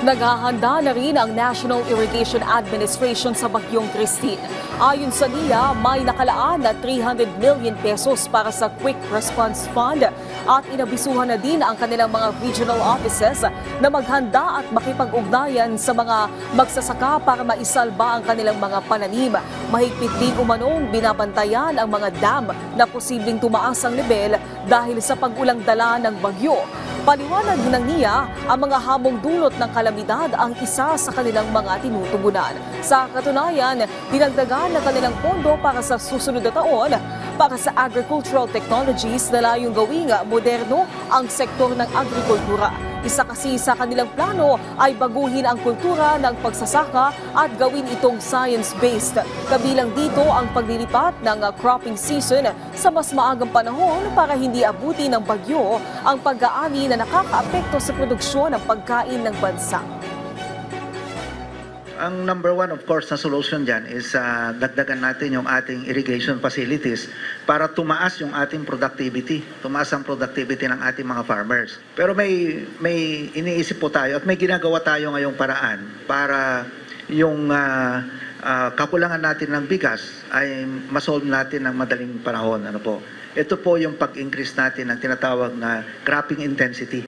Naghahanda na rin ang National Irrigation Administration sa Bagyong Christine. Ayon sa NIA, may nakalaan na 300 million pesos para sa Quick Response Fund at inabisuhan na din ang kanilang mga regional offices na maghanda at makipag-ugnayan sa mga magsasaka para maisalba ang kanilang mga pananim. Mahigpit din umanong binabantayan ang mga dam na posibleng tumaas ang level dahil sa pag-ulang dala ng bagyo. Paliwanag ng NIA, ang mga hamong dulot ng kalamidad ang isa sa kanilang mga tinutugunan. Sa katunayan, dinagdagan ng kanilang pondo para sa susunod na taon para sa agricultural technologies na layong gawing moderno ang sektor ng agrikultura. Isa kasi sa kanilang plano ay baguhin ang kultura ng pagsasaka at gawin itong science-based. Kabilang dito ang paglilipat ng cropping season sa mas maagang panahon para hindi abuti ng bagyo ang pag-aani na nakakaapekto sa produksyon ng pagkain ng bansa. Ang number one, of course, na solution dyan is dagdagan natin yung ating irrigation facilities para tumaas yung ating productivity, tumaas ang productivity ng ating mga farmers. Pero may iniisip po tayo at may ginagawa tayo ngayong paraan para yung kakulangan natin ng bigas ay masolve natin ng madaling panahon. Ito po yung pag-increase natin ng tinatawag na cropping intensity.